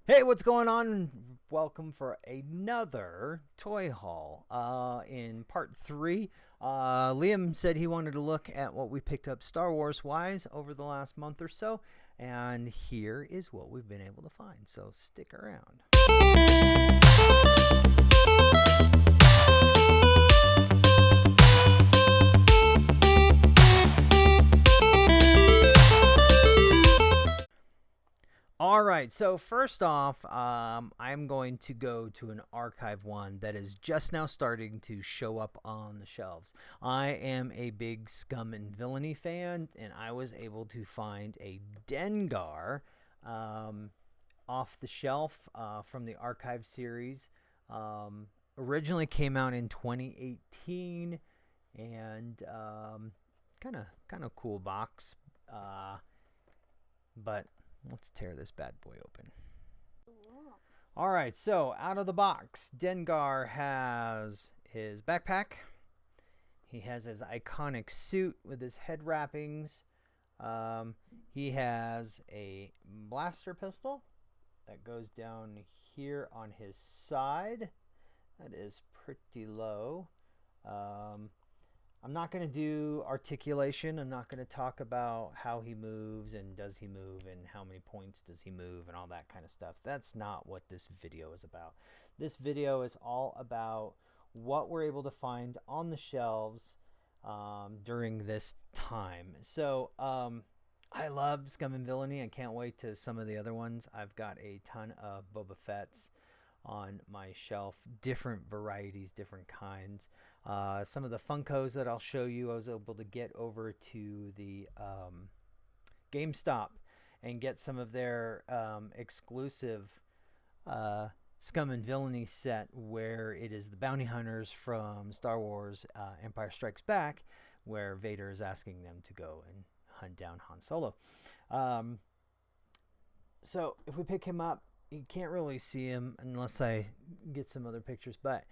Hey, what's going on? Welcome for another toy haul. In part three, Liam said he wanted to look at what we picked up Star Wars wise over the last month or so, and here is what we've been able to find. So stick around. All right, so first off, I'm going to go to an archive one that is just now starting to show up on the shelves. I am a big Scum and Villainy fan, and I was able to find a Dengar off the shelf from the archive series. Originally came out in 2018, and kind of cool box, but let's tear this bad boy open. All right, so out of the box, Dengar has his backpack. He has his iconic suit with his head wrappings. He has a blaster pistol that goes down here on his side. That is pretty low. I'm not going to do articulation. I'm not going to talk about how he moves and does he move and how many points does he move and all that kind of stuff. That's not what this video is about. This video is all about what we're able to find on the shelves during this time. So I love Scum and Villainy. I can't wait to some of the other ones. I've got a ton of Boba Fett's on my shelf, different varieties, different kinds. Some of the Funkos that I'll show you, I was able to get over to the GameStop and get some of their exclusive Scum and Villainy set, where it is the bounty hunters from Star Wars Empire Strikes Back, where Vader is asking them to go and hunt down Han Solo. So if we pick him up, you can't really see him unless I get some other pictures, but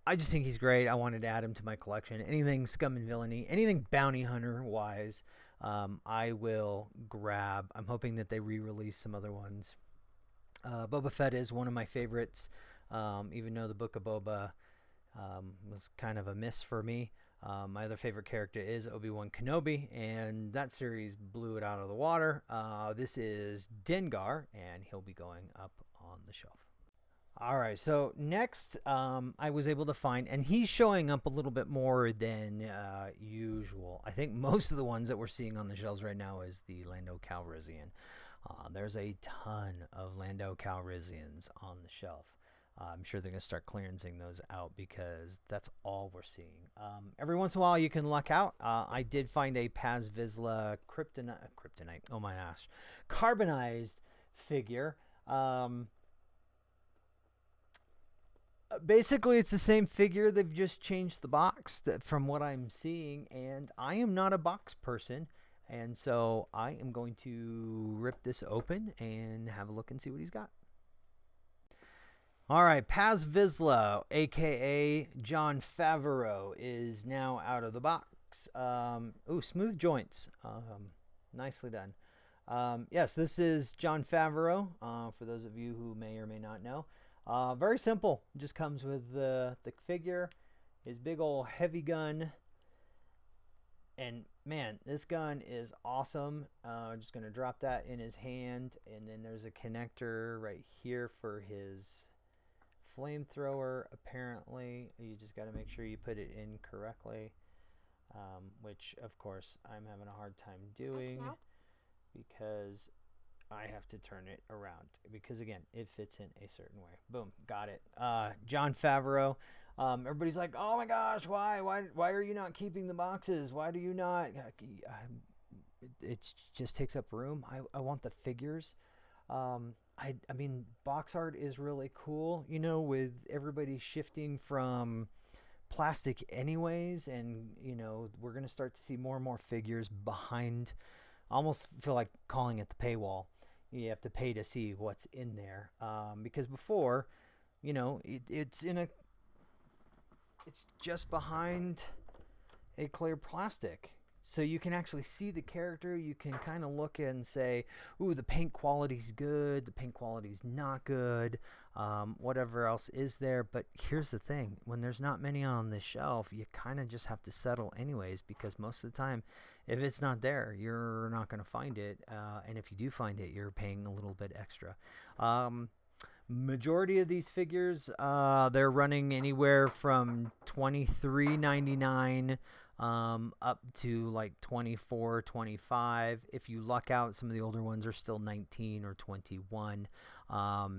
I just think he's great. I wanted to add him to my collection. Anything Scum and Villainy, anything bounty hunter wise, I will grab. I'm hoping that they re-release some other ones. Boba Fett is one of my favorites, even though the Book of Boba was kind of a miss for me. My other favorite character is Obi-Wan Kenobi, and that series blew it out of the water. This is Dengar, and he'll be going up on the shelf. All right, so next I was able to find, and he's showing up a little bit more than usual. I think most of the ones that we're seeing on the shelves right now is the Lando Calrissian. There's a ton of Lando Calrissians on the shelf. I'm sure they're going to start clearancing those out because that's all we're seeing. Every once in a while you can luck out. I did find a Paz Vizsla kryptonite, oh my gosh, carbonized figure. Basically, it's the same figure. They've just changed the box from what I'm seeing, and I am not a box person. And so I am going to rip this open and have a look and see what he's got. All right, Paz Vizsla, a.k.a. Jon Favreau, is now out of the box. Smooth joints. Nicely done. Yes, this is Jon Favreau, for those of you who may or may not know. Very simple. Just comes with the figure, his big old heavy gun. And man, this gun is awesome. Just going to drop that in his hand. And then there's a connector right here for his flamethrower. Apparently, you just got to make sure you put it in correctly. Which, of course, I'm having a hard time doing because I have to turn it around because, again, it fits in a certain way. Boom, got it. Jon Favreau. Everybody's like, oh my gosh, why are you not keeping the boxes? Why do you not? It just takes up room. I want the figures. I mean, box art is really cool, you know, with everybody shifting from plastic anyways, and you know, we're going to start to see more and more figures behind. I almost feel like calling it the paywall. You have to pay to see what's in there, because before, you know, it's just behind a clear plastic. So you can actually see the character. You can kind of look and say, ooh, the paint quality's good, the paint quality's not good, whatever else is there. But here's the thing. When there's not many on the shelf, you kind of just have to settle anyways, because most of the time, if it's not there, you're not going to find it. And if you do find it, you're paying a little bit extra. Majority of these figures, they're running anywhere from $23.99 up to like 24, 25. If you luck out, some of the older ones are still 19 or 21.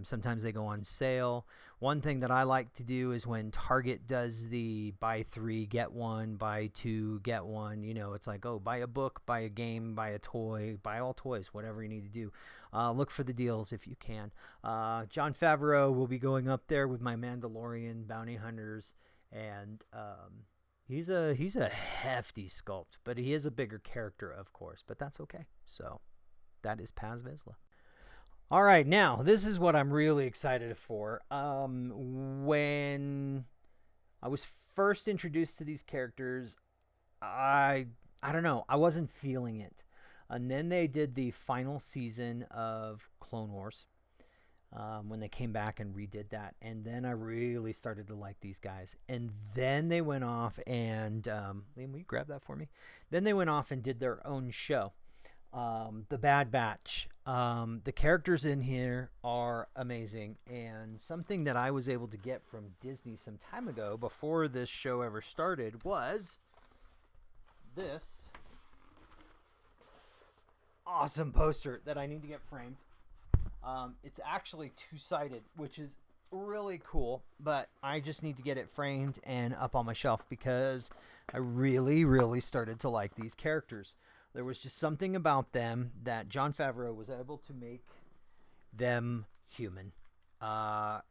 Sometimes they go on sale. One thing that I like to do is when Target does the buy 3 get 1, buy 2 get 1, you know, it's like, oh, buy a book, buy a game, buy a toy, buy all toys, whatever you need to do. Look for the deals if you can. Jon Favreau will be going up there with my Mandalorian bounty hunters, and he's a hefty sculpt, but he is a bigger character, of course, but that's okay. So that is Paz Vizsla. All right, now this is what I'm really excited for. When I was first introduced to these characters, I don't know, I wasn't feeling it. And then they did the final season of Clone Wars when they came back and redid that. And then I really started to like these guys. And then they went off and, Liam, will you grab that for me? Then they went off and did their own show, The Bad Batch. The characters in here are amazing. And something that I was able to get from Disney some time ago before this show ever started was this awesome poster that I need to get framed. It's actually two-sided, which is really cool, but I just need to get it framed and up on my shelf because I really, really started to like these characters. There was just something about them that Jon Favreau was able to make them human. And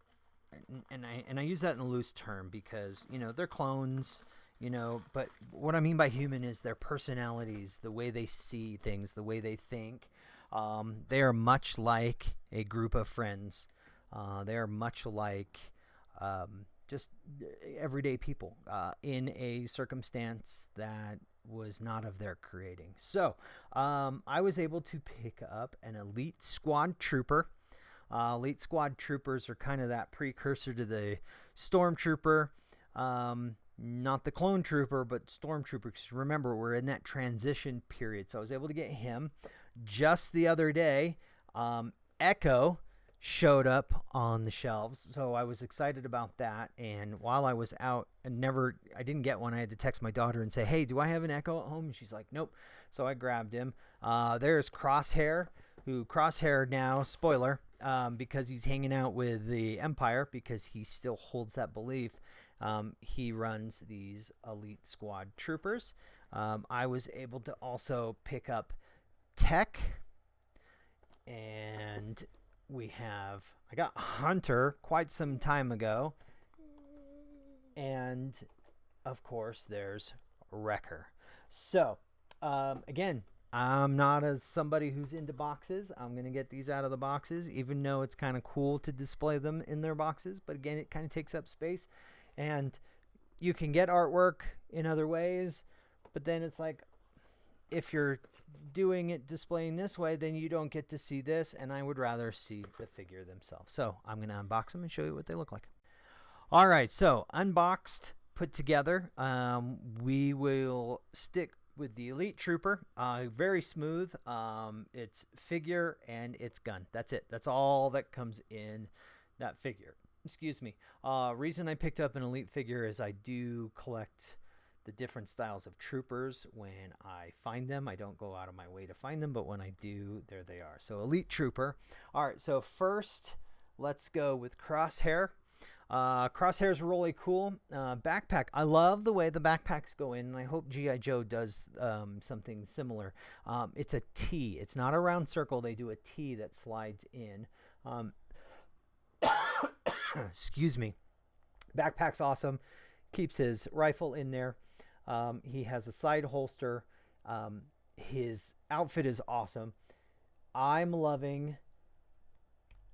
I use that in a loose term because, you know, they're clones. You know, but what I mean by human is their personalities, the way they see things, the way they think. They are much like a group of friends. They are much like just everyday people in a circumstance that was not of their creating. So I was able to pick up an Elite Squad Trooper. Elite Squad Troopers are kind of that precursor to the Stormtrooper. Not the Clone Trooper, but Stormtrooper. Because remember, we're in that transition period. So I was able to get him. Just the other day, Echo showed up on the shelves. So I was excited about that. And while I was out, I didn't get one. I had to text my daughter and say, hey, do I have an Echo at home? And she's like, nope. So I grabbed him. There's Crosshair, Crosshair now, spoiler, because he's hanging out with the Empire because he still holds that belief. He runs these Elite Squad Troopers. I was able to also pick up Tech, and I got Hunter quite some time ago, and of course there's Wrecker. So again, I'm not somebody who's into boxes. I'm going to get these out of the boxes, even though it's kind of cool to display them in their boxes. But again, it kind of takes up space. And you can get artwork in other ways, but then it's like, if you're doing it displaying this way, then you don't get to see this, and I would rather see the figure themselves. So I'm going to unbox them and show you what they look like. All right, so unboxed, put together. We will stick with the Elite Trooper. Very smooth. It's figure and it's gun. That's it. That's all that comes in that figure. Excuse me. Reason I picked up an Elite figure is I do collect the different styles of troopers when I find them. I don't go out of my way to find them, but when I do, there they are. So Elite Trooper. All right, so first, let's go with Crosshair. Crosshair is really cool. Backpack. I love the way the backpacks go in, and I hope G.I. Joe does something similar. It's a T. It's not a round circle. They do a T that slides in. Excuse me. Backpack's awesome. Keeps his rifle in there. He has a side holster. His outfit is awesome. I'm loving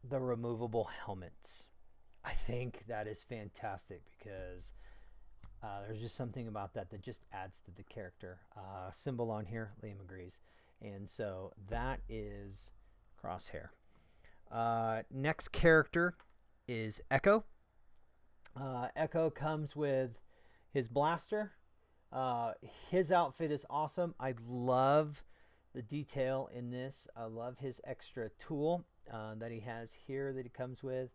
the removable helmets. I think that is fantastic because There's just something about that just adds to the character. Symbol on here, Liam agrees. And so that is Crosshair. Next character is Echo. Echo comes with his blaster. His outfit is awesome. I love the detail in this. I love his extra tool that he has here that he comes with.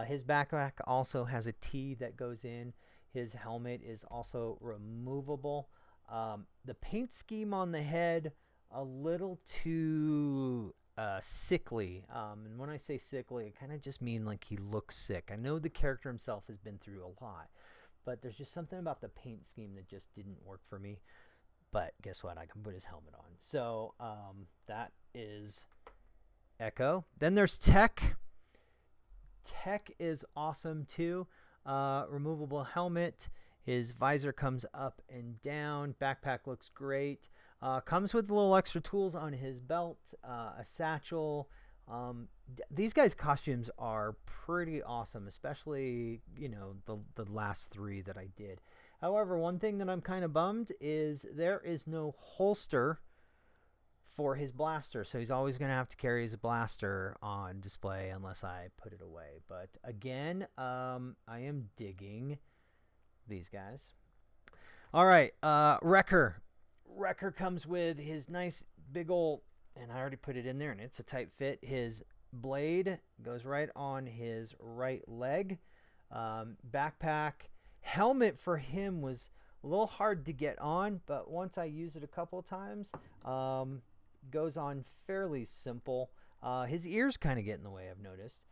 His backpack also has a T that goes in. His helmet is also removable. The paint scheme on the head, a little too sickly. And when I say sickly, I kind of just mean like he looks sick. I know the character himself has been through a lot, but there's just something about the paint scheme that just didn't work for me. But guess what? I can put his helmet on. So that is Echo. Then there's Tech. Tech is awesome too. Removable helmet. His visor comes up and down. Backpack looks great. Comes with a little extra tools on his belt, a satchel. These guys' costumes are pretty awesome, especially, you know, the last three that I did. However, one thing that I'm kind of bummed is there is no holster for his blaster, so he's always going to have to carry his blaster on display unless I put it away. But again, I am digging these guys. All right, Wrecker. Wrecker comes with his nice big old, and I already put it in there, and it's a tight fit. His blade goes right on his right leg. Backpack. Helmet for him was a little hard to get on, but once I use it a couple of times, goes on fairly simple. His ears kind of get in the way, I've noticed.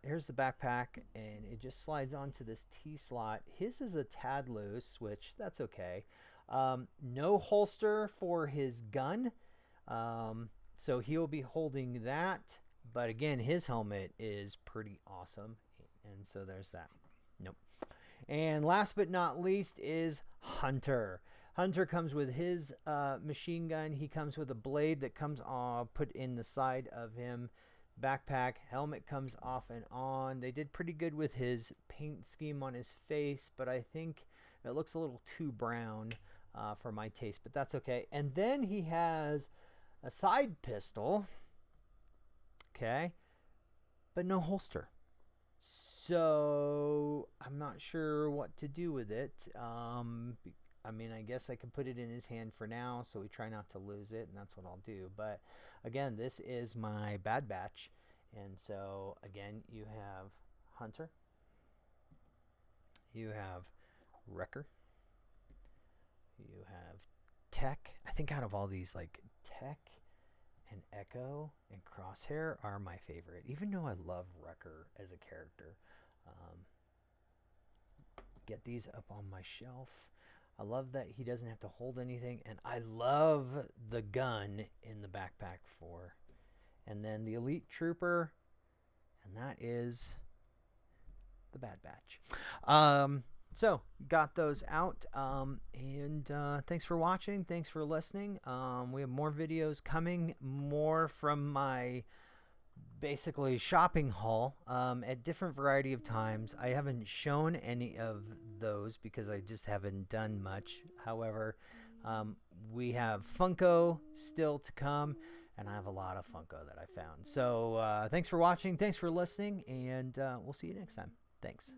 Here's the backpack, and it just slides onto this T slot. His is a tad loose, which that's okay. No holster for his gun, so he'll be holding that. But again, his helmet is pretty awesome, and so there's that. Nope. And last but not least is Hunter. Hunter comes with his machine gun. He comes with a blade that comes put in the side of him. Backpack, helmet comes off and on. They did pretty good with his paint scheme on his face, but I think it looks a little too brown for my taste, but that's okay. And then he has a side pistol, okay, but no holster. So I'm not sure what to do with it. I mean, I guess I could put it in his hand for now, so we try not to lose it, and that's what I'll do. But again, this is my Bad Batch, and so again, you have Hunter, you have Wrecker, you have Tech. I think out of all these, like Tech and Echo and Crosshair are my favorite, even though I love Wrecker as a character. Get these up on my shelf. I love that he doesn't have to hold anything, and I love the gun in the backpack for. And then the Elite Trooper, and that is the Bad Batch. So got those out, and thanks for watching. Thanks for listening. We have more videos coming, more from my basically shopping haul at different variety of times. I haven't shown any of those because I just haven't done much. However, we have Funko still to come, and I have a lot of Funko that I found. So thanks for watching, thanks for listening, and we'll see you next time. Thanks.